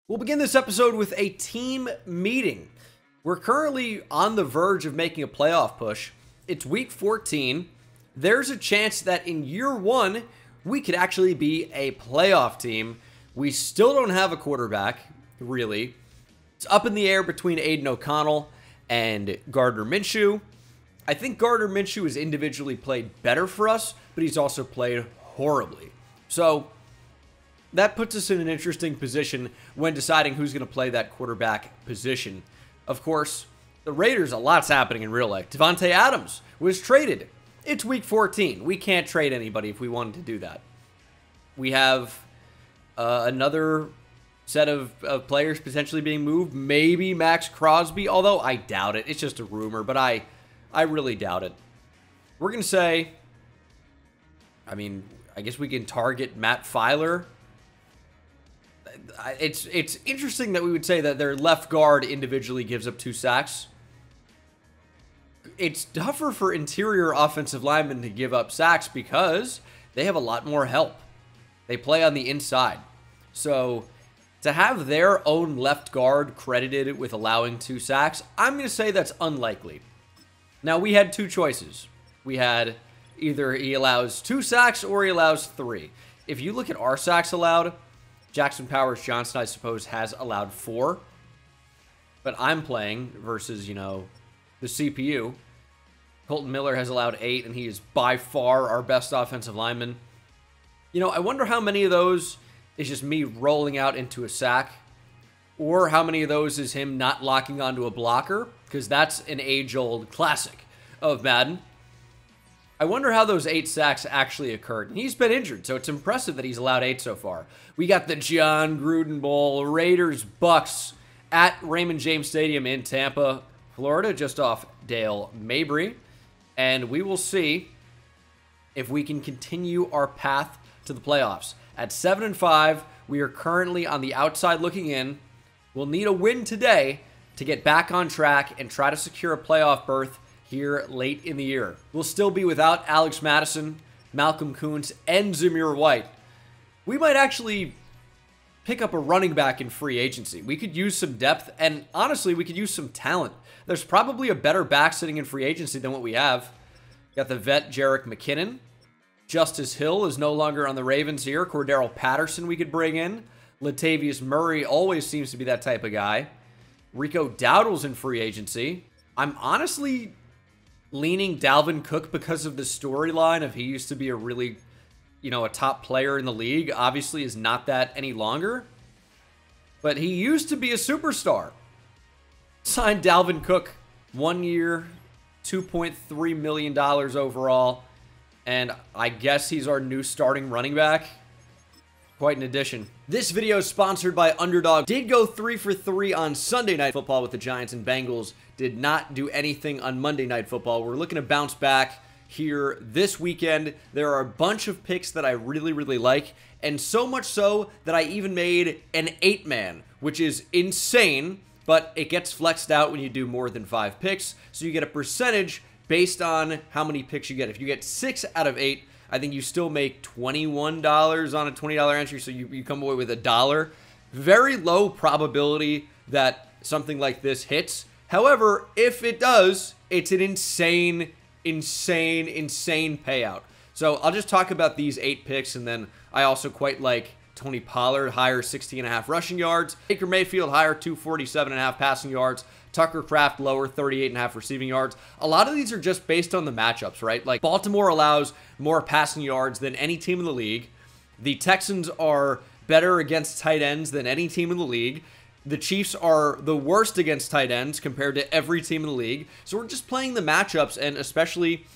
We'll begin this episode with a team meeting. We're currently on the verge of making a playoff push. It's week 14. There's a chance that in year one, we could actually be a playoff team. We still don't have a quarterback, really. It's up in the air between Aiden O'Connell and Gardner Minshew. I think Gardner Minshew has individually played better for us, but he's also played horribly. So that puts us in an interesting position when deciding who's going to play that quarterback position. Of course, the Raiders, a lot's happening in real life. Devontae Adams was traded. It's week 14. We can't trade anybody if we wanted to do that. We have another set of players potentially being moved. Maybe Max Crosby, although I doubt it. It's just a rumor, but I really doubt it. We're going to say, I guess we can target Matt Filer. It's interesting that we would say that their left guard individually gives up 2 sacks. It's tougher for interior offensive linemen to give up sacks because they have a lot more help. They play on the inside. So to have their own left guard credited with allowing 2 sacks, I'm going to say that's unlikely. Now, we had 2 choices. We had either he allows 2 sacks or he allows 3. If you look at our sacks allowed, Jackson Powers Johnson, I suppose, has allowed 4. But I'm playing versus, the CPU. Colton Miller has allowed 8, and he is by far our best offensive lineman. I wonder how many of those is just me rolling out into a sack, or how many of those is him not locking onto a blocker, because that's an age-old classic of Madden. I wonder how those 8 sacks actually occurred. And he's been injured, so it's impressive that he's allowed 8 so far. We got the John Gruden Bowl, Raiders-Bucks at Raymond James Stadium in Tampa, Florida, just off Dale Mabry. And we will see if we can continue our path to the playoffs. At 7-5, we are currently on the outside looking in. We'll need a win today to get back on track and try to secure a playoff berth here late in the year. We'll still be without Alex Madison, Malcolm Koonce, and Zamir White. We might actually pick up a running back in free agency. We could use some depth, and honestly, we could use some talent. There's probably a better back sitting in free agency than what we have. Got the vet Jerick McKinnon. Justice Hill is no longer on the Ravens here. Cordero Patterson we could bring in. Latavius Murray always seems to be that type of guy. Rico Dowdle's in free agency. I'm honestly leaning Dalvin Cook because of the storyline of he used to be a really, a top player in the league. Obviously is not that any longer. But he used to be a superstar. Signed Dalvin Cook 1 year, $2.3 million overall. And I guess he's our new starting running back. Quite an addition. This video is sponsored by Underdog. Did go 3 for 3 on Sunday Night Football with the Giants and Bengals. Did not do anything on Monday Night Football. We're looking to bounce back here this weekend. There are a bunch of picks that I really, really like. And so much so that I even made an 8-man, which is insane. But it gets flexed out when you do more than 5 picks. So you get a percentage based on how many picks you get. If you get 6 out of 8, I think you still make $21 on a $20 entry, so you come away with $1. Very low probability that something like this hits. However, if it does, it's an insane payout. So I'll just talk about these 8 picks, and then I also quite like Tony Pollard, higher 16.5 rushing yards. Baker Mayfield, higher 247.5 passing yards. Tucker Kraft, lower 38.5 receiving yards. A lot of these are just based on the matchups, right? Like Baltimore allows more passing yards than any team in the league. The Texans are better against tight ends than any team in the league. The Chiefs are the worst against tight ends compared to every team in the league. So we're just playing the matchups and especially,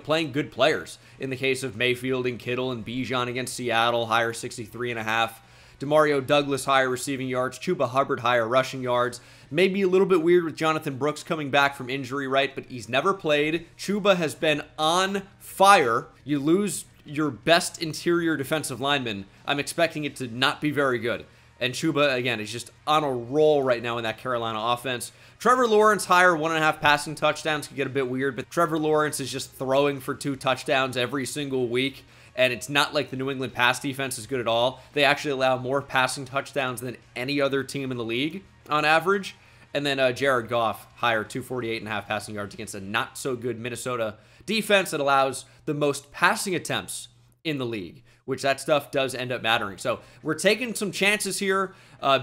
playing good players. In the case of Mayfield and Kittle and Bijan against Seattle, higher 63.5. Demario Douglas, higher receiving yards. Chuba Hubbard, higher rushing yards. Maybe a little bit weird with Jonathan Brooks coming back from injury, right? But he's never played. Chuba has been on fire. You lose your best interior defensive lineman. I'm expecting it to not be very good. And Chuba, again, is just on a roll right now in that Carolina offense. Trevor Lawrence, higher 1.5 passing touchdowns. Could get a bit weird, but Trevor Lawrence is just throwing for 2 touchdowns every single week. And it's not like the New England pass defense is good at all. They actually allow more passing touchdowns than any other team in the league on average. And then Jared Goff, higher, 248.5 passing yards against a not-so-good Minnesota defense that allows the most passing attempts in the league, which that stuff does end up mattering. So we're taking some chances here.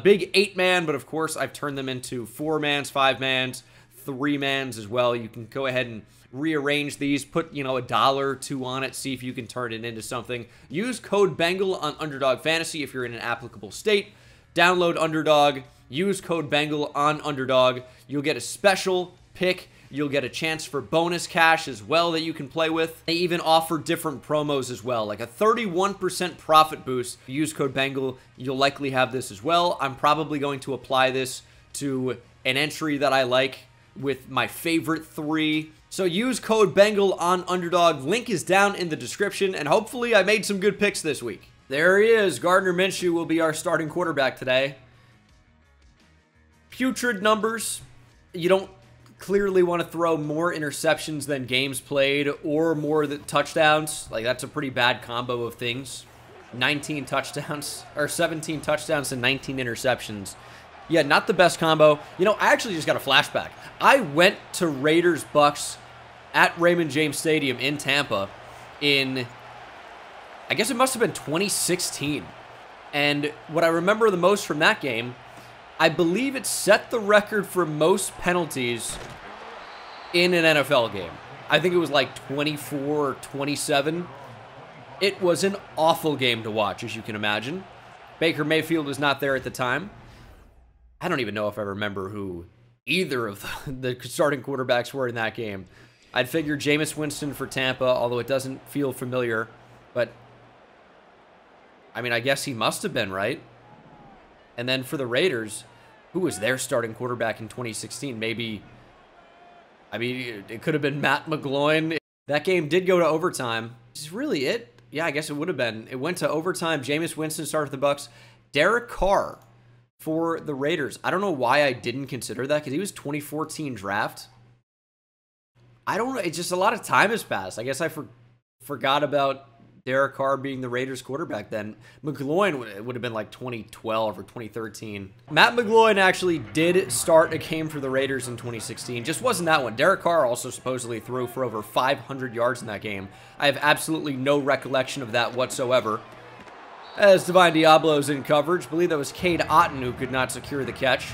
Big 8-man, but of course I've turned them into 4-mans, 5-mans, 3-mans as well. You can go ahead and rearrange these, put, you know, $1 or $2 on it, see if you can turn it into something. Use code Bengal on Underdog Fantasy if you're in an applicable state. Download Underdog, use code Bengal on Underdog. You'll get a special pick. You'll get a chance for bonus cash as well that you can play with. They even offer different promos as well, like a 31% profit boost. If you use code Bengal, you'll likely have this as well. I'm probably going to apply this to an entry that I like with my favorite 3. So use code Bengal on Underdog. Link is down in the description, and hopefully I made some good picks this week. There he is. Gardner Minshew will be our starting quarterback today. Putrid numbers. You don't clearly want to throw more interceptions than games played or more touchdowns. Like, that's a pretty bad combo of things. 19 touchdowns, or 17 touchdowns and 19 interceptions. Yeah, not the best combo. You know, I actually just got a flashback. I went to Raiders-Bucks at Raymond James Stadium in Tampa in, I guess it must have been 2016. And what I remember the most from that game, I believe it set the record for most penalties in an NFL game. I think it was like 24 or 27. It was an awful game to watch, as you can imagine. Baker Mayfield was not there at the time. I don't even know if I remember who either of the starting quarterbacks were in that game. I'd figure Jameis Winston for Tampa, although it doesn't feel familiar. But, I mean, I guess he must have been, right? And then for the Raiders, who was their starting quarterback in 2016? Maybe, I mean, it could have been Matt McGloin. That game did go to overtime. Is this really it? Yeah, I guess it would have been. It went to overtime. Jameis Winston started the Bucks. Derek Carr for the Raiders. I don't know why I didn't consider that, because he was 2014 draft. I don't know. It's just a lot of time has passed. I guess I forgot about Derek Carr being the Raiders quarterback then. McGloin would have been like 2012 or 2013. Matt McGloin actually did start a game for the Raiders in 2016. Just wasn't that one. Derek Carr also supposedly threw for over 500 yards in that game. I have absolutely no recollection of that whatsoever. As Divine Diablo's in coverage. I believe that was Cade Otton who could not secure the catch.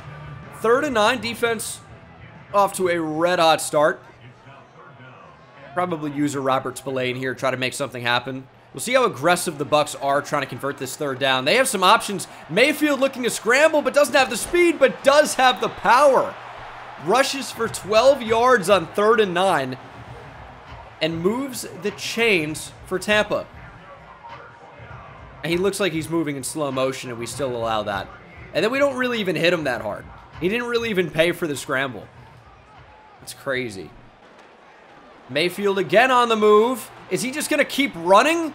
3rd and 9, defense off to a red-hot start. Probably use a Robert Spillane here, try to make something happen. We'll see how aggressive the Bucks are trying to convert this 3rd down. They have some options. Mayfield looking to scramble, but doesn't have the speed, but does have the power. Rushes for 12 yards on 3rd and 9 and moves the chains for Tampa. And he looks like he's moving in slow motion, and we still allow that. And then we don't really even hit him that hard. He didn't really even pay for the scramble. It's crazy. Mayfield again on the move. Is he just going to keep running?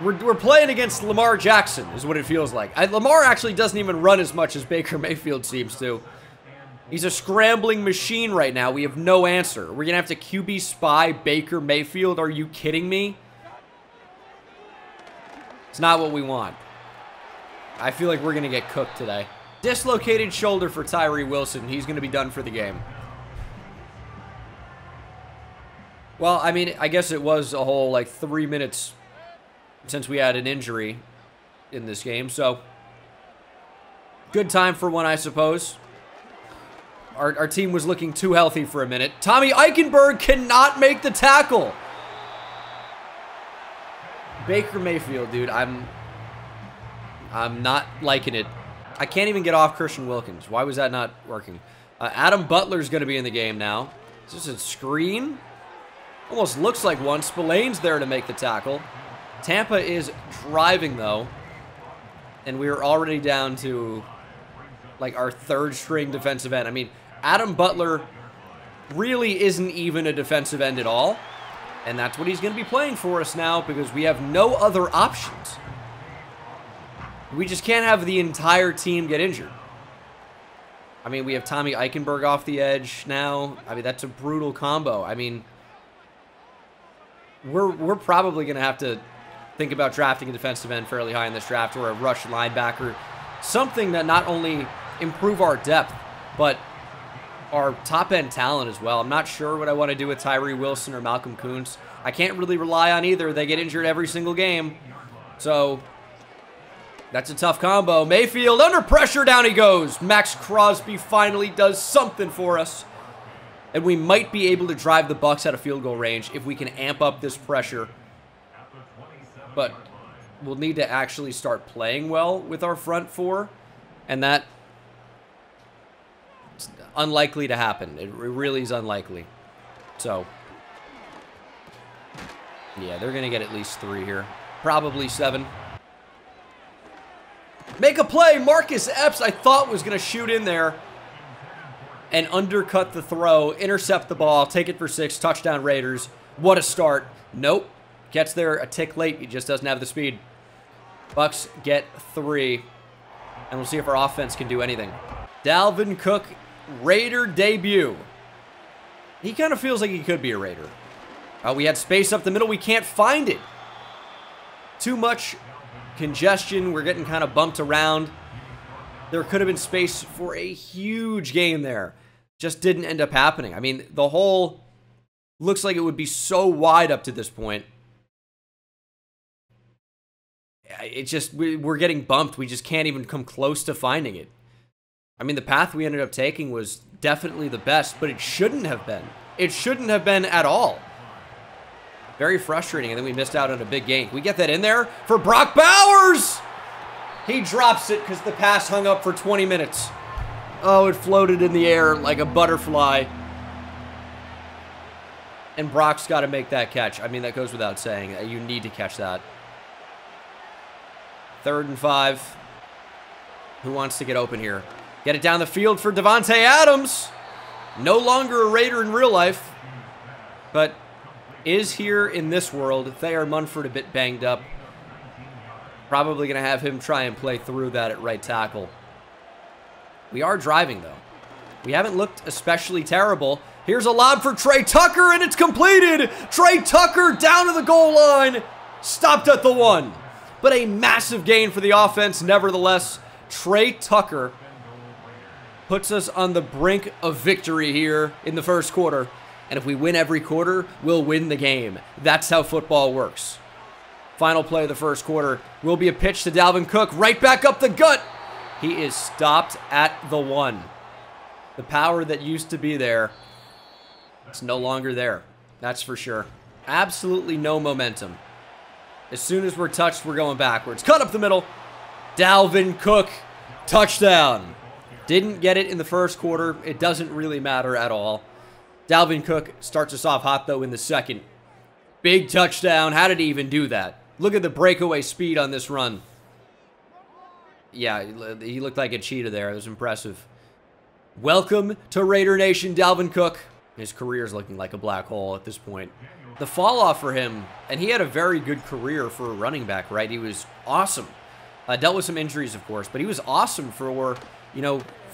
We're playing against Lamar Jackson, is what it feels like. Lamar actually doesn't even run as much as Baker Mayfield seems to. He's a scrambling machine right now. We have no answer. We're going to have to QB spy Baker Mayfield. Are you kidding me? It's not what we want. I feel like we're going to get cooked today. Dislocated shoulder for Tyree Wilson. He's going to be done for the game. Well, I mean, I guess it was a whole, like, 3 minutes since we had an injury in this game, so good time for one, I suppose. Our team was looking too healthy for a minute. Tommy Eichenberg cannot make the tackle. Baker Mayfield, dude, I'm not liking it. I can't even get off Christian Wilkins. Why was that not working? Adam Butler's going to be in the game now. Is this a screen? Almost looks like one. Spillane's there to make the tackle. Tampa is driving, though. And we are already down to, like, our 3rd string defensive end. I mean, Adam Butler really isn't even a defensive end at all. And that's what he's going to be playing for us now, because we have no other options. We just can't have the entire team get injured. I mean, we have Tommy Eichenberg off the edge now. I mean, that's a brutal combo. I mean, we're probably going to have to think about drafting a defensive end fairly high in this draft, or a rush linebacker. Something that not only improve our depth, but our top-end talent as well. I'm not sure what I want to do with Tyree Wilson or Malcolm Kuntz. I can't really rely on either. They get injured every single game. So that's a tough combo. Mayfield under pressure, down he goes. Max Crosby finally does something for us. And we might be able to drive the Bucs out of field goal range if we can amp up this pressure. But we'll need to actually start playing well with our front four. And that is unlikely to happen. It really is unlikely. So, yeah, they're going to get at least 3 here. Probably 7. Make a play. Marcus Epps, I thought, was going to shoot in there and undercut the throw, intercept the ball, take it for 6, touchdown Raiders. What a start. Nope. Gets there a tick late. He just doesn't have the speed. Bucs get 3. And we'll see if our offense can do anything. Dalvin Cook, Raider debut. He kind of feels like he could be a Raider. We had space up the middle. We can't find it. Too much congestion. We're getting kind of bumped around. There could have been space for a huge game there. Just didn't end up happening. I mean, the hole looks like it would be so wide up to this point. It just, we're getting bumped. We just can't even come close to finding it. I mean, the path we ended up taking was definitely the best, but it shouldn't have been. It shouldn't have been at all. Very frustrating, and then we missed out on a big gain. Can we get that in there for Brock Bowers? He drops it because the pass hung up for 20 minutes. Oh, it floated in the air like a butterfly. And Brock's got to make that catch. I mean, that goes without saying. You need to catch that. 3rd and 5. Who wants to get open here? Get it down the field for Devontae Adams. No longer a Raider in real life, but is here in this world. Thayer Munford a bit banged up. Probably going to have him try and play through that at right tackle. We are driving, though. We haven't looked especially terrible. Here's a lob for Trey Tucker, and it's completed. Trey Tucker down to the goal line. Stopped at the 1. But a massive gain for the offense, nevertheless. Trey Tucker puts us on the brink of victory here in the first quarter. And if we win every quarter, we'll win the game. That's how football works. Final play of the first quarter will be a pitch to Dalvin Cook. Right back up the gut. He is stopped at the 1. The power that used to be there, it's no longer there. That's for sure. Absolutely no momentum. As soon as we're touched, we're going backwards. Cut up the middle. Dalvin Cook, touchdown. Didn't get it in the first quarter. It doesn't really matter at all. Dalvin Cook starts us off hot, though, in the second. Big touchdown. How did he even do that? Look at the breakaway speed on this run. Yeah, he looked like a cheetah there. It was impressive. Welcome to Raider Nation, Dalvin Cook. His career's looking like a black hole at this point. The fall off for him, and he had a very good career for a running back, right? He was awesome. Dealt with some injuries, of course, but he was awesome for,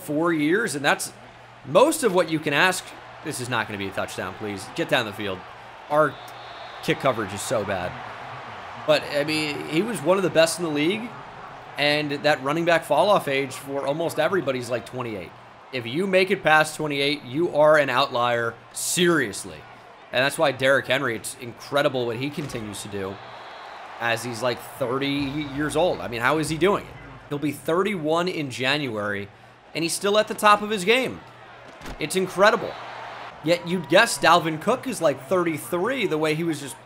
4 years, and that's most of what you can ask. This is not going to be a touchdown, please. Get down the field. Our kick coverage is so bad. But, I mean, he was one of the best in the league, and that running back fall-off age for almost everybody's like 28. If you make it past 28, you are an outlier, seriously. And that's why Derrick Henry, it's incredible what he continues to do as he's like 30 years old. I mean, how is he doing it? He'll be 31 in January, and he's still at the top of his game. It's incredible. Yet you'd guess Dalvin Cook is like 33, the way he was just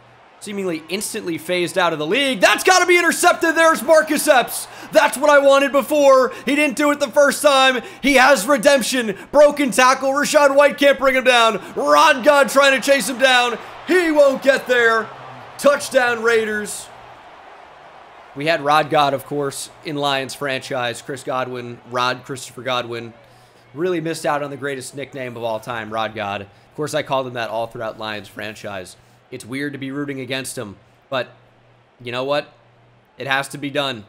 seemingly instantly phased out of the league. That's got to be intercepted. There's Marcus Epps. That's what I wanted before. He didn't do it the first time. He has redemption. Broken tackle. Rachaad White can't bring him down. Rod God trying to chase him down. He won't get there. Touchdown Raiders. We had Rod God, of course, in Lions franchise. Chris Godwin, Christopher Godwin. Really missed out on the greatest nickname of all time, Rod God. Of course, I called him that all throughout Lions franchise. It's weird to be rooting against him, but you know what? It has to be done.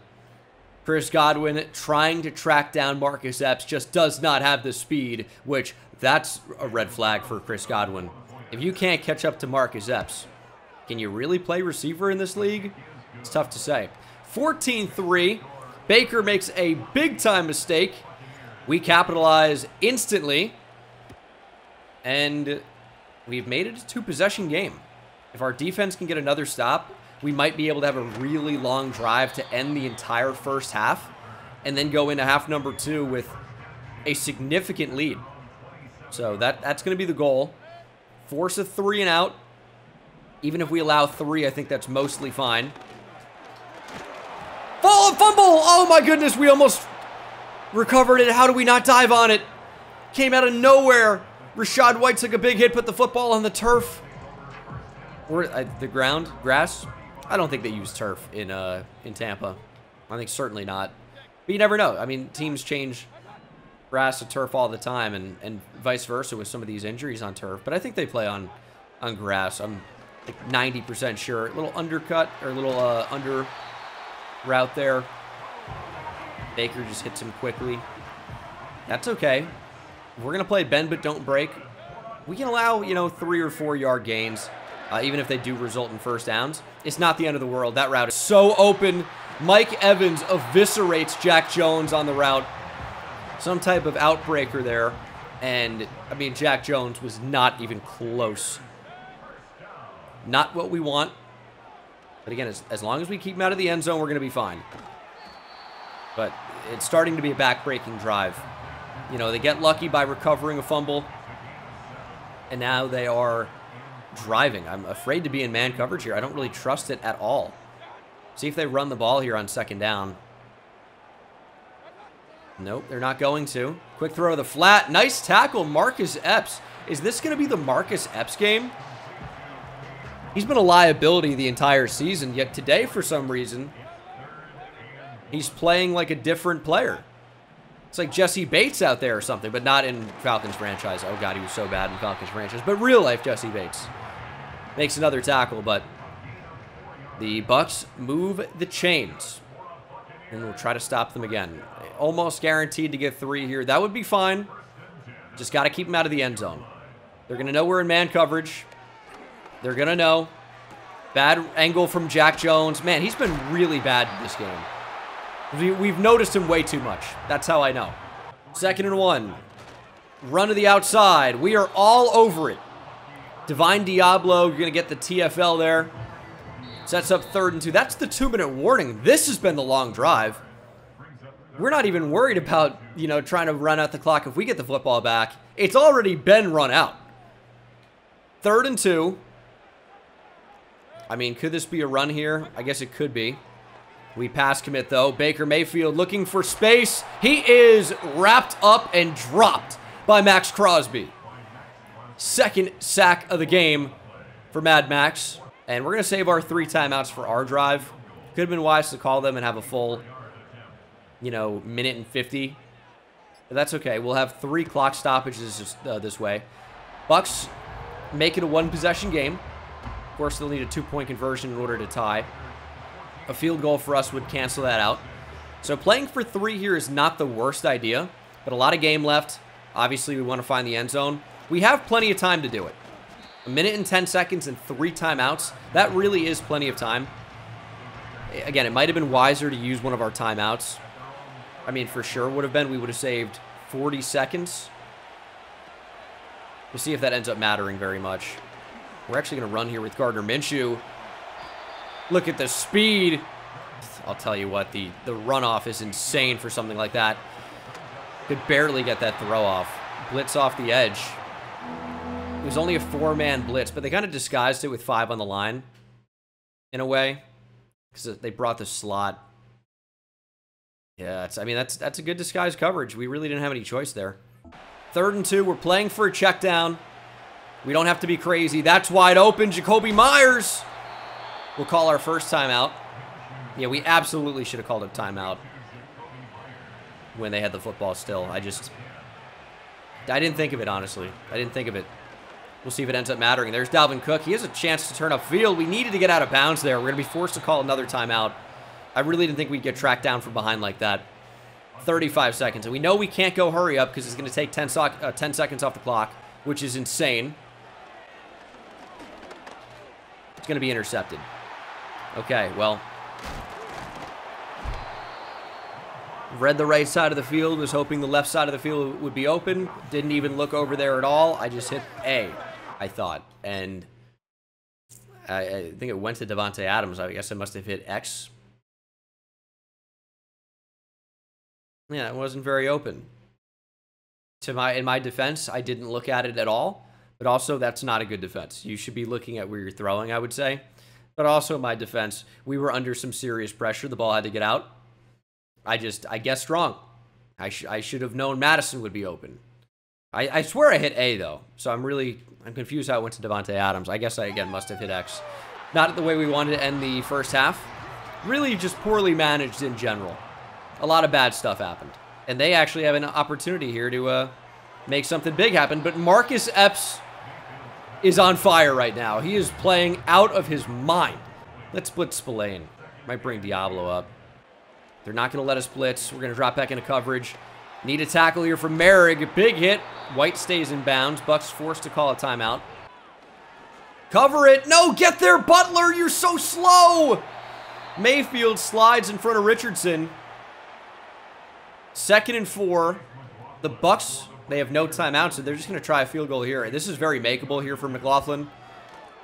Chris Godwin trying to track down Marcus Epps just does not have the speed, which that's a red flag for Chris Godwin. If you can't catch up to Marcus Epps, Can you really play receiver in this league? It's tough to say. 14-3. Baker makes a big-time mistake. We capitalize instantly. And we've made it a two-possession game. If our defense can get another stop, we might be able to have a really long drive to end the entire first half and then go into half number 2 with a significant lead. So that's going to be the goal. Force a 3 and out. Even if we allow 3, I think that's mostly fine. Fumble! Oh my goodness, we almost recovered it. How do we not dive on it? Came out of nowhere. Rashad White took a big hit, put the football on the turf. Or the ground, grass. I don't think they use turf in Tampa. I think certainly not. But you never know. I mean, teams change grass to turf all the time, and vice versa with some of these injuries on turf. But I think they play on grass. I'm like 90% sure. A little undercut or a little under route there. Baker just hits him quickly. That's okay. We're going to play bend but don't break. We can allow, 3 or 4 yard gains, even if they do result in first downs. It's not the end of the world. That route is so open. Mike Evans eviscerates Jack Jones on the route. Some type of outbreaker there. And, I mean, Jack Jones was not even close. Not what we want. But again, as long as we keep him out of the end zone, we're going to be fine. But it's starting to be a back-breaking drive. They get lucky by recovering a fumble. And now they are driving. I'm afraid to be in man coverage here. I don't really trust it at all. See if they run the ball here on second down. Nope, they're not going to. Quick throw to the flat. Nice tackle, Marcus Epps. Is this going to be the Marcus Epps game? He's been a liability the entire season, yet today, for some reason, he's playing like a different player. It's like Jesse Bates out there or something, but not in Falcons franchise. Oh, God, he was so bad in Falcons franchise. But real life Jesse Bates makes another tackle, but the Bucs move the chains. And we'll try to stop them again. Almost guaranteed to get 3 here. That would be fine. Just got to keep them out of the end zone. They're going to know we're in man coverage. They're going to know. Bad angle from Jack Jones. Man, he's been really bad in this game. We've noticed him way too much. That's how I know. 2nd and 1. Run to the outside. We are all over it. Divine Diablo, you're going to get the TFL there. Sets up 3rd and 2. That's the 2-minute warning. This has been the long drive. We're not even worried about, trying to run out the clock if we get the football back. It's already been run out. 3rd and 2. I mean, could this be a run here? I guess it could be. We pass commit, though. Baker Mayfield looking for space. He is wrapped up and dropped by Max Crosby. 2nd sack of the game for Mad Max. And we're going to save our 3 timeouts for our drive. Could have been wise to call them and have a full, minute and 50. But that's okay. We'll have 3 clock stoppages this way. Bucs make it a 1-possession game. Of course, they'll need a 2-point conversion in order to tie. A field goal for us would cancel that out. So playing for 3 here is not the worst idea, but a lot of game left. Obviously, we want to find the end zone. We have plenty of time to do it. 1 minute and 10 seconds and 3 timeouts. That really is plenty of time. Again, it might have been wiser to use one of our timeouts. I mean, for sure would have been. We would have saved 40 seconds. We'll see if that ends up mattering very much. We're actually going to run here with Gardner Minshew. Look at the speed. I'll tell you what, the runoff is insane for something like that. Could barely get that throw off. Blitz off the edge. It was only a 4-man blitz, but they kind of disguised it with 5 on the line, in a way, because they brought the slot. Yeah, that's a good disguised coverage. We really didn't have any choice there. 3rd and 2, we're playing for a check down. We don't have to be crazy. That's wide open. Jacoby Myers. We'll call our first timeout. Yeah, we absolutely should have called a timeout when they had the football still. I didn't think of it, honestly. I didn't think of it. We'll see if it ends up mattering. There's Dalvin Cook. He has a chance to turn upfield. We needed to get out of bounds there. We're going to be forced to call another timeout. I really didn't think we'd get tracked down from behind like that. 35 seconds. And we know we can't go hurry up because it's going to take 10 seconds off the clock, which is insane. It's going to be intercepted. Okay, well. Read the right side of the field, was hoping the left side of the field would be open. Didn't even look over there at all. I just hit A, I thought. And I think it went to Davante Adams. I guess I must have hit X. Yeah, it wasn't very open. In my defense, I didn't look at it at all. But also, that's not a good defense. You should be looking at where you're throwing, I would say. But also, in my defense, we were under some serious pressure. The ball had to get out. I guessed wrong. I should have known Madison would be open. I swear I hit A, though. So I'm confused how it went to Davante Adams. I guess I, again, must have hit X. Not the way we wanted to end the first half. Really just poorly managed in general. A lot of bad stuff happened. And they actually have an opportunity here to make something big happen. But Marcus Epps is on fire right now. He is playing out of his mind. Let's split Spillane. Might bring Diablo up. They're not going to let us blitz. We're going to drop back into coverage. Need a tackle here from Merrick. Big hit. White stays in bounds. Bucks forced to call a timeout. Cover it. No, get there, Butler. You're so slow. Mayfield slides in front of Richardson. 2nd and 4. The Bucks, they have no timeouts, so they're just going to try a field goal here. This is very makeable here for McLaughlin,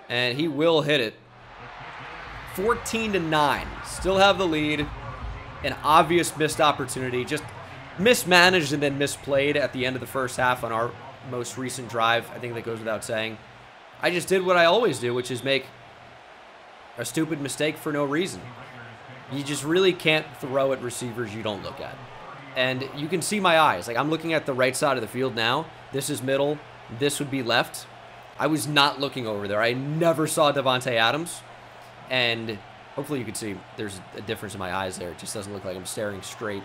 and he will hit it. 14-9. Still have the lead. An obvious missed opportunity. Just mismanaged and then misplayed at the end of the first half on our most recent drive. I think that goes without saying. I just did what I always do, which is make a stupid mistake for no reason. You just really can't throw at receivers you don't look at. And you can see my eyes. Like, I'm looking at the right side of the field now. This is middle. This would be left. I was not looking over there. I never saw Davante Adams. And hopefully you can see there's a difference in my eyes there. It just doesn't look like I'm staring straight.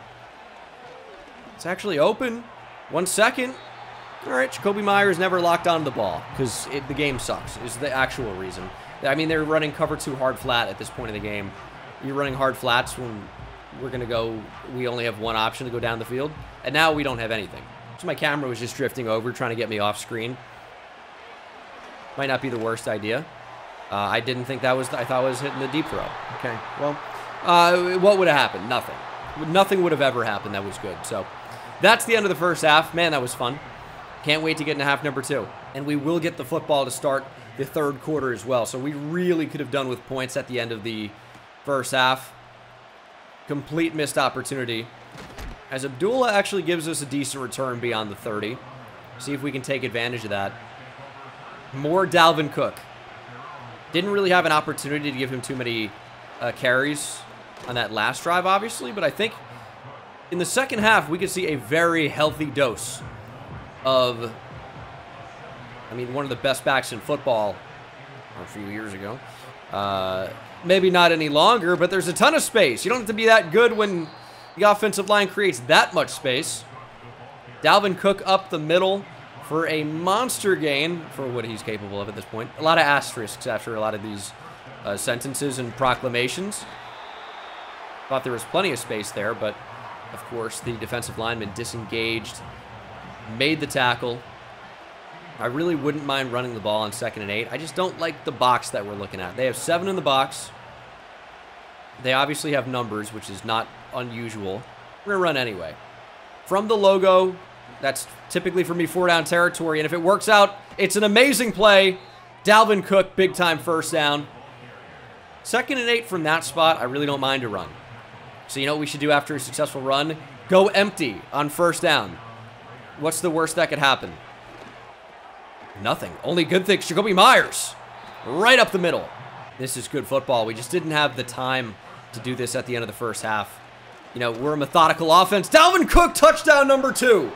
It's actually open. 1 second. All right, Jacoby Myers never locked onto the ball because the game sucks is the actual reason. I mean, they're running cover 2 hard flat at this point in the game. You're running hard flats when we're going to go, we only have one option to go down the field. And now we don't have anything. So my camera was just drifting over, trying to get me off screen. Might not be the worst idea. I didn't think that was, I thought I was hitting the deep throw. Okay, well, what would have happened? Nothing. Nothing would have ever happened that was good. So that's the end of the first half. Man, that was fun. Can't wait to get into half number 2. And we will get the football to start the 3rd quarter as well. So we really could have done with points at the end of the first half. Complete missed opportunity. As Abdullah actually gives us a decent return beyond the 30. See if we can take advantage of that. More Dalvin Cook. Didn't really have an opportunity to give him too many carries on that last drive, obviously. But I think in the second half, we could see a very healthy dose of, I mean, one of the best backs in football a few years ago. Maybe not any longer, but there's a ton of space. You don't have to be that good when the offensive line creates that much space. Dalvin Cook up the middle for a monster gain for what he's capable of at this point. A lot of asterisks after a lot of these sentences and proclamations. Thought there was plenty of space there, but of course the defensive lineman disengaged, made the tackle. I really wouldn't mind running the ball on 2nd and 8. I just don't like the box that we're looking at. They have 7 in the box. They obviously have numbers, which is not unusual. We're going to run anyway. From the logo, that's typically for me 4-down territory, and if it works out, it's an amazing play. Dalvin Cook, big-time first down. 2nd and 8 from that spot, I really don't mind a run. So you know what we should do after a successful run? Go empty on 1st down. What's the worst that could happen? Nothing. Only good things. Jacoby Myers. Right up the middle. This is good football. We just didn't have the time to do this at the end of the first half. You know, we're a methodical offense. Dalvin Cook, touchdown number 2.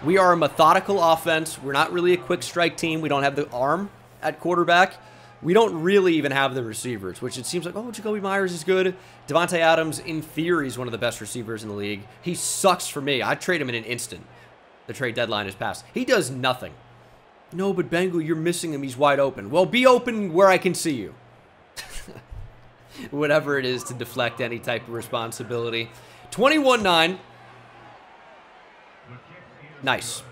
We are a methodical offense. We're not really a quick strike team. We don't have the arm at quarterback. We don't really even have the receivers, which it seems like, oh, Jacoby Myers is good. Davante Adams, in theory, is one of the best receivers in the league. He sucks for me. I'd trade him in an instant. The trade deadline has passed. He does nothing. No, but Bengal, you're missing him. He's wide open. Well, be open where I can see you. Whatever it is to deflect any type of responsibility. 21-9. Nice.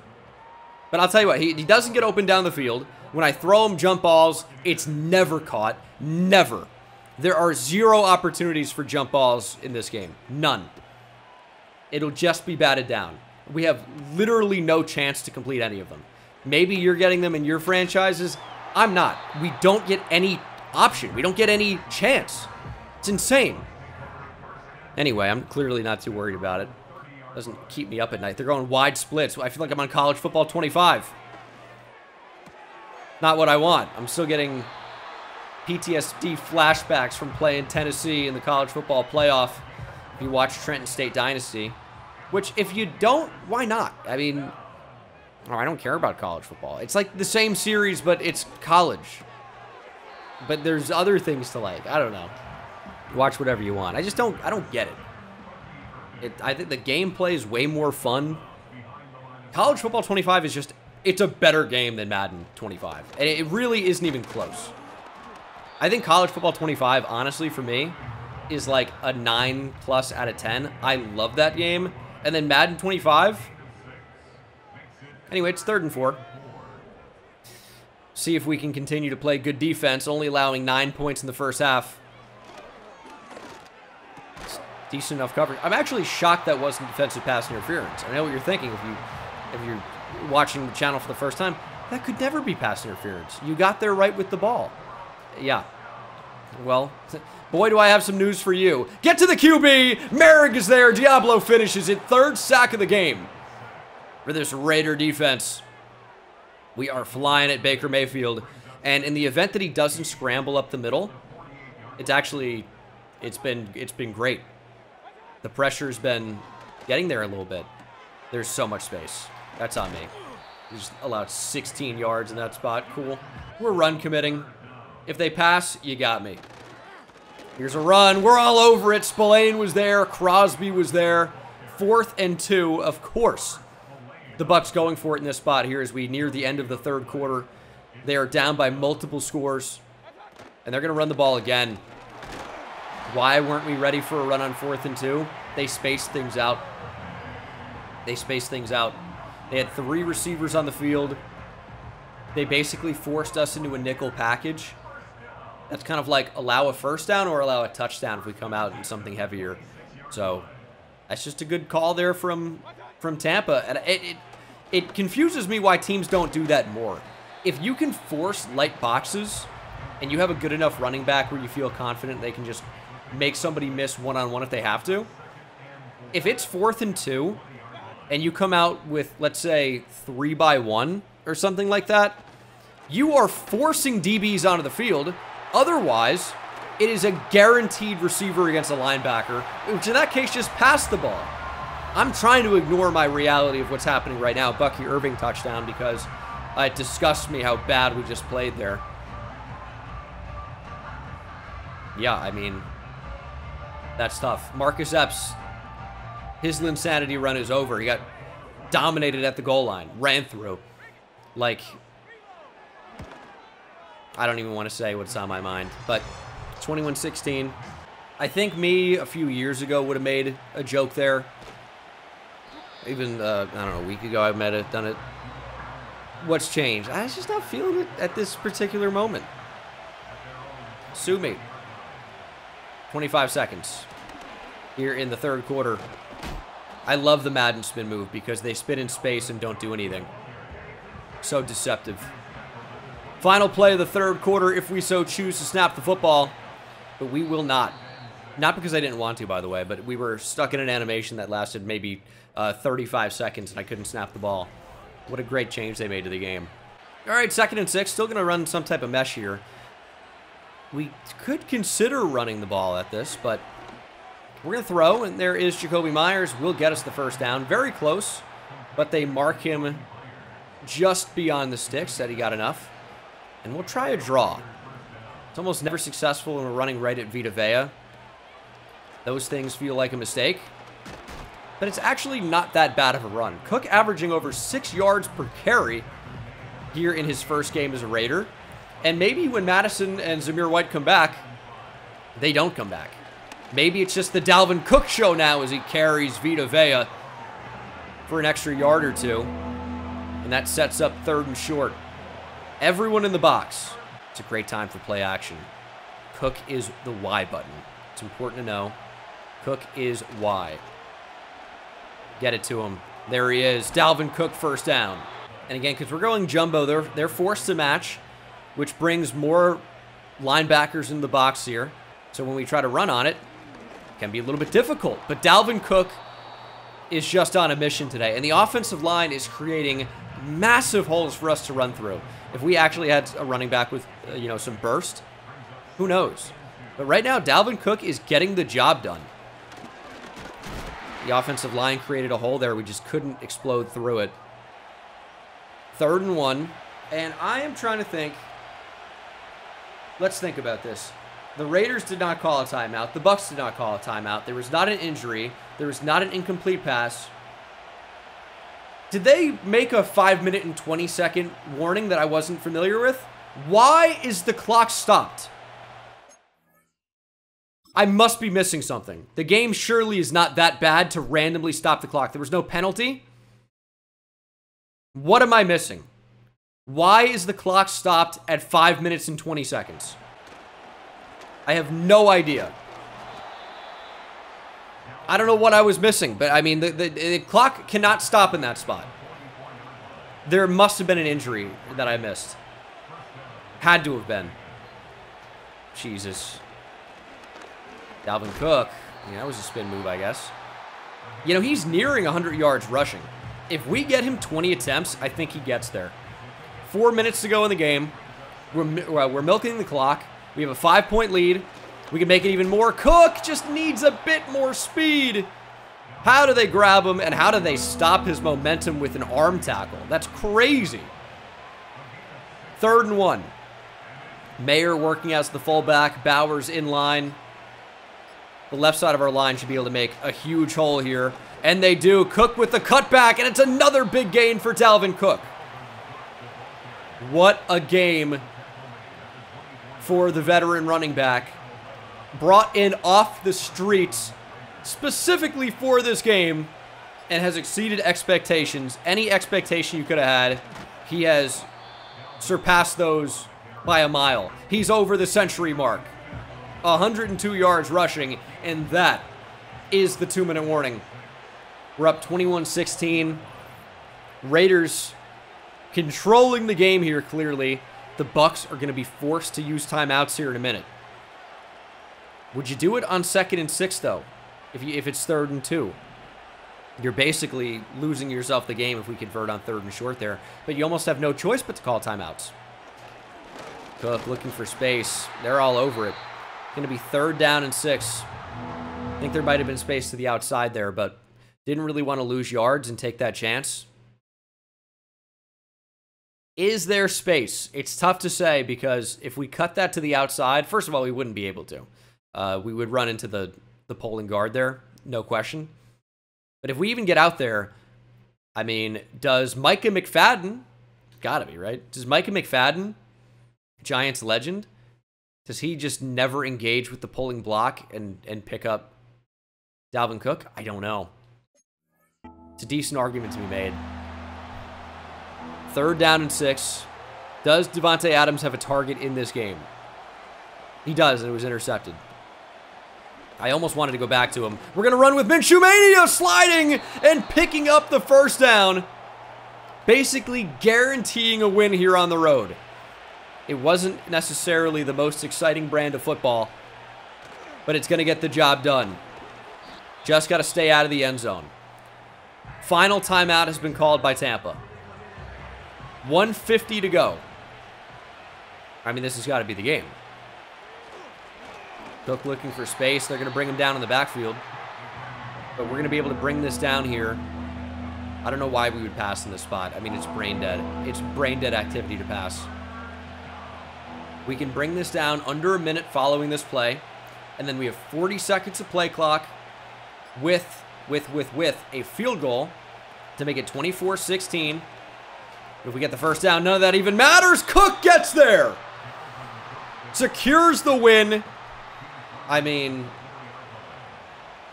But I'll tell you what, he doesn't get open down the field. When I throw them jump balls, it's never caught. Never. There are 0 opportunities for jump balls in this game. None. It'll just be batted down. We have literally no chance to complete any of them. Maybe you're getting them in your franchises. I'm not. We don't get any option. We don't get any chance. It's insane. Anyway, I'm clearly not too worried about it. Doesn't keep me up at night. They're going wide splits. I feel like I'm on college football 25. Not what I want. I'm still getting PTSD flashbacks from playing Tennessee in the college football playoff. If you watch Trenton State Dynasty. Which, if you don't, why not? I mean, I don't care about college football. It's like the same series, but it's college. But there's other things to like. I don't know. Watch whatever you want. I don't get it. I think the gameplay is way more fun. College Football 25 is just, it's a better game than Madden 25. And it really isn't even close. I think College Football 25, honestly, for me, is like a 9+ out of 10. I love that game. And then Madden 25. Anyway, it's 3rd and 4. See if we can continue to play good defense, only allowing 9 points in the first half. It's decent enough coverage. I'm actually shocked that wasn't defensive pass interference. I know what you're thinking if you're watching the channel for the first time. That could never be pass interference. You got there right with the ball. Yeah. Well, boy, do I have some news for you. Get to the QB. Merrick is there. Diablo finishes it. 3rd sack of the game for this Raider defense. We are flying at Baker Mayfield. And in the event that he doesn't scramble up the middle, it's been great. The pressure's been getting there a little bit. There's so much space. That's on me. He just allowed 16 yards in that spot. Cool. We're run committing. If they pass, you got me. Here's a run. We're all over it. Spillane was there. Crosby was there. 4th and 2, of course. The Bucs going for it in this spot here as we near the end of the 3rd quarter. They are down by multiple scores. And they're going to run the ball again. Why weren't we ready for a run on 4th and 2? They spaced things out. They spaced things out. They had 3 receivers on the field. They basically forced us into a nickel package. That's kind of like allow a first down or allow a touchdown if we come out in something heavier. So that's just a good call there from Tampa. And it confuses me why teams don't do that more. If you can force light boxes and you have a good enough running back where you feel confident they can just make somebody miss one-on-one if they have to. If it's 4th and 2 and you come out with, let's say, 3-by-1 or something like that, you are forcing DBs onto the field. Otherwise, it is a guaranteed receiver against a linebacker, which in that case just pass the ball. I'm trying to ignore my reality of what's happening right now. Bucky Irving touchdown because it disgusts me how bad we just played there. Yeah, I mean, that's tough. Marcus Epps, his Linsanity run is over. He got dominated at the goal line, ran through. Like, I don't even want to say what's on my mind, but 21-16. I think me a few years ago would have made a joke there. Even, I don't know, a week ago I might have done it. What's changed? I was just not feeling it at this particular moment. Sue me. 25 seconds here in the 3rd quarter. I love the Madden spin move because they spin in space and don't do anything. So deceptive. Final play of the 3rd quarter if we so choose to snap the football, but we will not. Not because I didn't want to, by the way, but we were stuck in an animation that lasted maybe 35 seconds and I couldn't snap the ball. What a great change they made to the game. All right, 2nd and 6. Still going to run some type of mesh here. We could consider running the ball at this, but we're going to throw, and there is Jacoby Myers. Will get us the first down. Very close, but they mark him just beyond the sticks. Said he got enough. And we'll try a draw. It's almost never successful when we're running right at Vita Vea. Those things feel like a mistake. But it's actually not that bad of a run. Cook averaging over 6 yards per carry here in his first game as a Raider. And maybe when Madison and Zamir White come back, they don't come back. Maybe it's just the Dalvin Cook show now as he carries Vita Vea for an extra yard or two. And that sets up 3rd and short. Everyone in the box. It's a great time for play action. Cook is the Y button. It's important to know. Cook is Y. Get it to him. There he is. Dalvin Cook, first down. And again, because we're going jumbo, they're forced to match, which brings more linebackers in the box here. So when we try to run on it, it can be a little bit difficult. But Dalvin Cook is just on a mission today. And the offensive line is creating massive holes for us to run through. If we actually had a running back with, you know, some burst, who knows? But right now, Dalvin Cook is getting the job done. The offensive line created a hole there. We just couldn't explode through it. 3rd and 1. And I am trying to think. Let's think about this. The Raiders did not call a timeout. The Bucs did not call a timeout. There was not an injury. There was not an incomplete pass. Did they make a 5-minute and 20-second warning that I wasn't familiar with? Why is the clock stopped? I must be missing something. The game surely is not that bad to randomly stop the clock. There was no penalty. What am I missing? Why is the clock stopped at 5 minutes and 20 seconds? I have no idea. I don't know what I was missing, but I mean, the clock cannot stop in that spot. There must have been an injury that I missed. Had to have been. Jesus. Dalvin Cook. Yeah, that was a spin move, I guess. You know, he's nearing 100 yards rushing. If we get him 20 attempts, I think he gets there. 4 minutes to go in the game. We're milking the clock. We have a 5-point lead. We can make it even more. Cook just needs a bit more speed. How do they grab him, and how do they stop his momentum with an arm tackle? That's crazy. 3rd and 1. Mayer working as the fullback. Bowers in line. The left side of our line should be able to make a huge hole here. And they do. Cook with the cutback, and it's another big gain for Dalvin Cook. What a game for the veteran running back. Brought in off the streets specifically for this game and has exceeded expectations. Any expectation you could have had, he has surpassed those by a mile. He's over the century mark. 102 yards rushing, and that is the 2-minute warning. We're up 21-16. Raiders controlling the game here, clearly. The Bucs are going to be forced to use timeouts here in a minute. Would you do it on 2nd and 6, though? If it's 3rd and 2? You're basically losing yourself the game if we convert on 3rd and short there. But you almost have no choice but to call timeouts. Cook looking for space. They're all over it. Going to be 3rd down and 6. I think there might have been space to the outside there, but didn't really want to lose yards and take that chance. Is there space? It's tough to say, because if we cut that to the outside, first of all, we wouldn't be able to. We would run into the pulling guard there, no question. But if we even get out there, I mean, does Micah McFadden, gotta be, right? Does Micah McFadden, Giants legend, does he just never engage with the pulling block and pick up Dalvin Cook? I don't know. It's a decent argument to be made. 3rd down and 6. Does Devontae Adams have a target in this game? He does, and it was intercepted. I almost wanted to go back to him. We're going to run with Minshew Mania, sliding and picking up the 1st down. Basically guaranteeing a win here on the road. It wasn't necessarily the most exciting brand of football, but it's going to get the job done. Just got to stay out of the end zone. Final timeout has been called by Tampa. 1:50 to go. I mean, this has got to be the game. Cook looking for space. They're going to bring him down in the backfield. But we're going to be able to bring this down here. I don't know why we would pass in this spot. I mean, it's brain dead. It's brain dead activity to pass. We can bring this down under a minute following this play. And then we have 40 seconds of play clock with a field goal to make it 24-16. If we get the 1st down, none of that even matters. Cook gets there. Secures the win. I mean,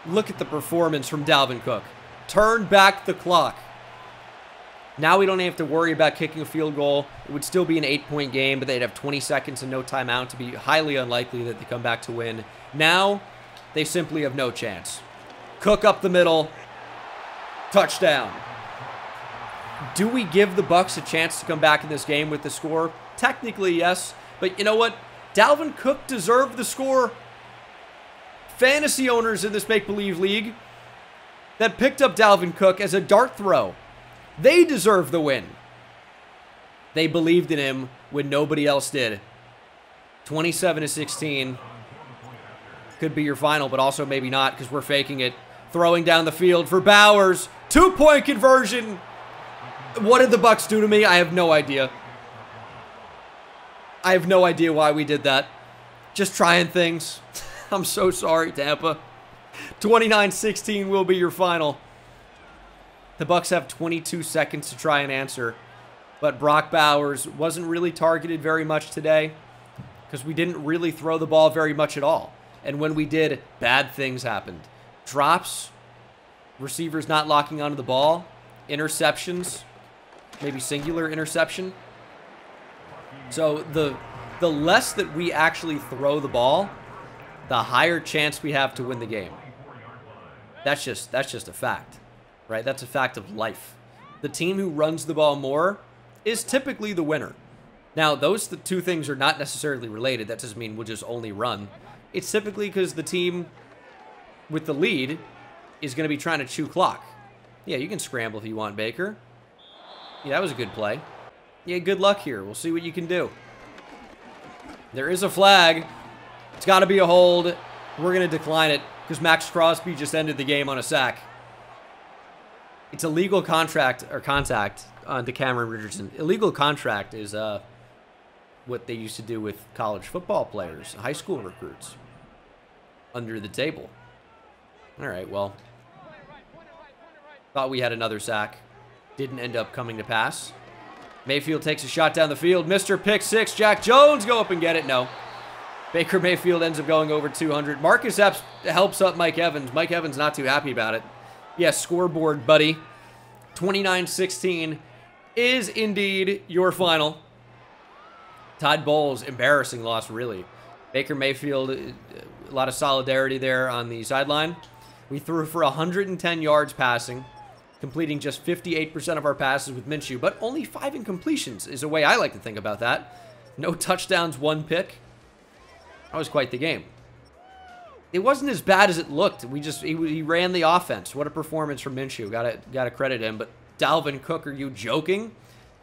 look at the performance from Dalvin Cook. Turn back the clock. Now we don't have to worry about kicking a field goal. It would still be an 8-point game, but they'd have 20 seconds and no timeout to be highly unlikely that they come back to win. Now, they simply have no chance. Cook up the middle. Touchdown. Do we give the Bucs a chance to come back in this game with the score? Technically, yes. But you know what? Dalvin Cook deserved the score. Fantasy owners in this make-believe league that picked up Dalvin Cook as a dart throw, they deserve the win. They believed in him when nobody else did. 27-16. Could be your final, but also maybe not because we're faking it. Throwing down the field for Bowers. 2-point conversion. What did the Bucs do to me? I have no idea. I have no idea why we did that. Just trying things. I'm so sorry, Tampa. 29-16 will be your final. The Bucs have 22 seconds to try and answer. But Brock Bowers wasn't really targeted very much today because we didn't really throw the ball very much at all. And when we did, bad things happened. Drops, receivers not locking onto the ball, interceptions, maybe singular interception. So the less that we actually throw the ball, the higher chance we have to win the game. That's just a fact, right? That's a fact of life. The team who runs the ball more is typically the winner. Now, the two things are not necessarily related. That doesn't mean we'll just only run. It's typically because the team with the lead is going to be trying to chew clock. Yeah, you can scramble if you want, Baker. Yeah, that was a good play. Yeah, good luck here. We'll see what you can do. There is a flag. It's got to be a hold. We're going to decline it because Max Crosby just ended the game on a sack. It's illegal contact on to Cameron Richardson. Illegal contract is what they used to do with college football players, high school recruits. Under the table. All right, well. Thought we had another sack. Didn't end up coming to pass. Mayfield takes a shot down the field. Mr. Pick Six. Jack Jones, go up and get it. No. Baker Mayfield ends up going over 200. Marcus Epps helps up Mike Evans. Mike Evans not too happy about it. Yes, scoreboard, buddy. 29-16 is indeed your final. Todd Bowles, embarrassing loss, really. Baker Mayfield, a lot of solidarity there on the sideline. We threw for 110 yards passing, completing just 58% of our passes with Minshew, but only 5 incompletions is the way I like to think about that. No touchdowns, 1 pick. That was quite the game. It wasn't as bad as it looked. He ran the offense. What a performance from Minshew. Gotta credit him. But Dalvin Cook, are you joking?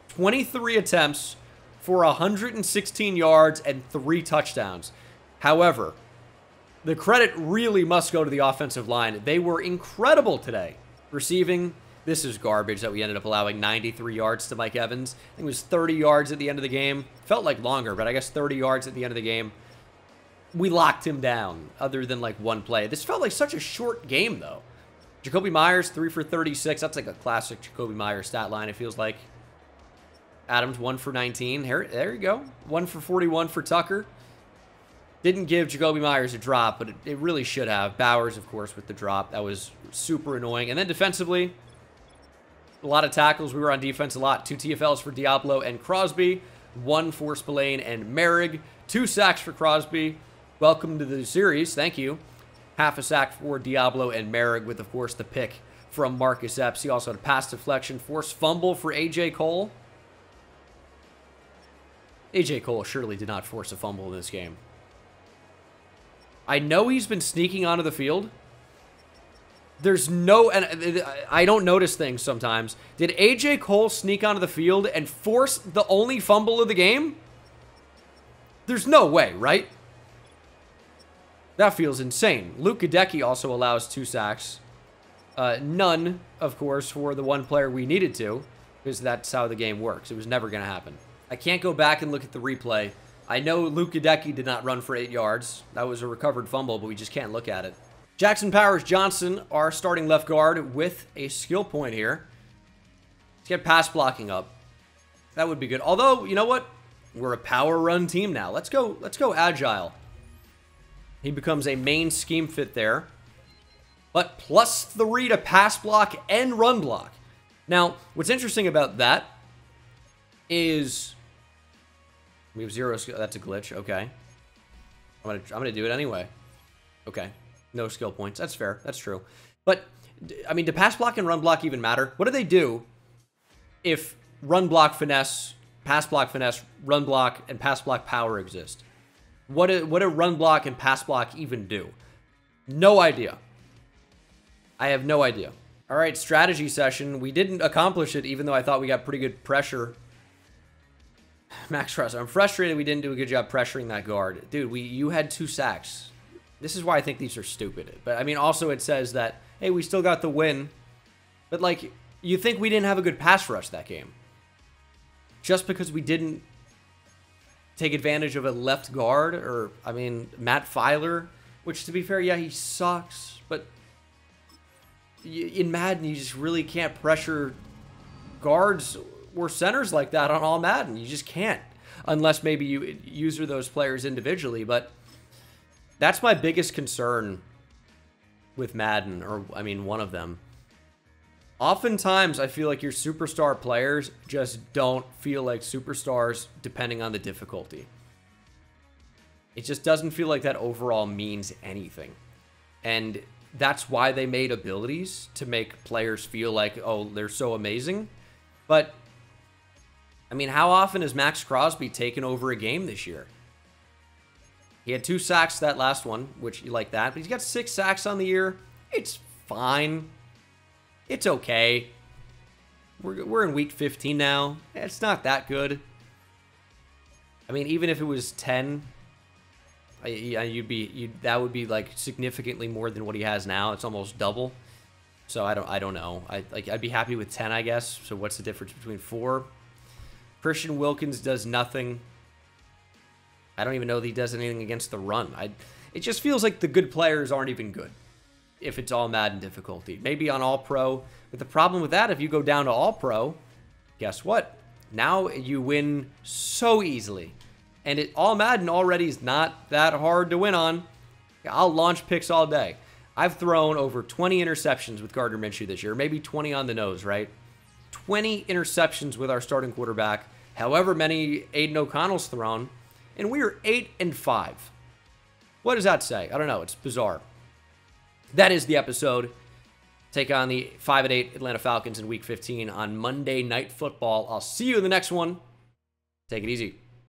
23 attempts for 116 yards and 3 touchdowns. However, the credit really must go to the offensive line. They were incredible today. Receiving, this is garbage that we ended up allowing 93 yards to Mike Evans. I think it was 30 yards at the end of the game. Felt like longer, but I guess 30 yards at the end of the game. We locked him down, other than like 1 play. This felt like such a short game, though. Jacoby Myers, 3 for 36. That's like a classic Jacoby Myers stat line, it feels like. Adams, 1 for 19. There you go. 1 for 41 for Tucker. Didn't give Jacoby Myers a drop, but it really should have. Bowers, of course, with the drop. That was super annoying. And then defensively, a lot of tackles. We were on defense a lot. 2 TFLs for Diablo and Crosby. 1 for Spillane and Merrig. 2 sacks for Crosby. Welcome to the series. Thank you. Half a sack for Diablo and Merrig with, of course, the pick from Marcus Epps. He also had a pass deflection, forced fumble for A.J. Cole. A.J. Cole surely did not force a fumble in this game. I know he's been sneaking onto the field. There's no... and I don't notice things sometimes. Did A.J. Cole sneak onto the field and force the only fumble of the game? There's no way, right? That feels insane. Luke Gadecki also allows 2 sacks. None, of course, for the 1 player we needed to, because that's how the game works. It was never going to happen. I can't go back and look at the replay. I know Luke Gadecki did not run for 8 yards. That was a recovered fumble, but we just can't look at it. Jackson Powers Johnson, our starting left guard, with a skill point here. Let's get pass blocking up. That would be good. Although, you know what? We're a power run team now. Let's go agile. He becomes a main scheme fit there. But +3 to pass block and run block. Now, what's interesting about that is we have 0 skill. That's a glitch. Okay. I'm gonna do it anyway. Okay. No skill points. That's fair. That's true. But, I mean, do pass block and run block even matter? What do they do if run block finesse, pass block finesse, run block, and pass block power exist? What do run block and pass block even do? No idea. I have no idea. All right, strategy session. We didn't accomplish it, even though I thought we got pretty good pressure. Max Trust. I'm frustrated we didn't do a good job pressuring that guard. Dude, you had 2 sacks. This is why I think these are stupid. But, I mean, also it says that, hey, we still got the win. But, like, you think we didn't have a good pass rush that game. Just because we didn't take advantage of a left guard, or, I mean, Matt Filer, which, to be fair, yeah, he sucks. But in Madden, you just really can't pressure guards or centers like that on all Madden. You just can't, unless maybe you user those players individually. But that's my biggest concern with Madden, or, I mean, one of them. Oftentimes, I feel like your superstar players just don't feel like superstars depending on the difficulty. It just doesn't feel like that overall means anything. And that's why they made abilities, to make players feel like, oh, they're so amazing. But, I mean, how often has Max Crosby taken over a game this year? He had 2 sacks that last one, which you like that. But he's got 6 sacks on the year. It's fine. It's okay. We're in week 15 now. It's not that good. I mean, even if it was 10, that would be like significantly more than what he has now. It's almost double. So I don't know. I'd be happy with 10, I guess. So what's the difference between 4? Christian Wilkins does nothing. I don't even know that he does anything against the run. It just feels like the good players aren't even good if it's all Madden difficulty. Maybe on All-Pro. But the problem with that, if you go down to All-Pro, guess what? Now you win so easily. And all Madden already is not that hard to win on. I'll launch picks all day. I've thrown over 20 interceptions with Gardner Minshew this year. Maybe 20 on the nose, right? 20 interceptions with our starting quarterback. However many Aiden O'Connell's thrown. And we are 8-5. What does that say? I don't know. It's bizarre. That is the episode. Take on the 5-8 Atlanta Falcons in Week 15 on Monday Night Football. I'll see you in the next one. Take it easy.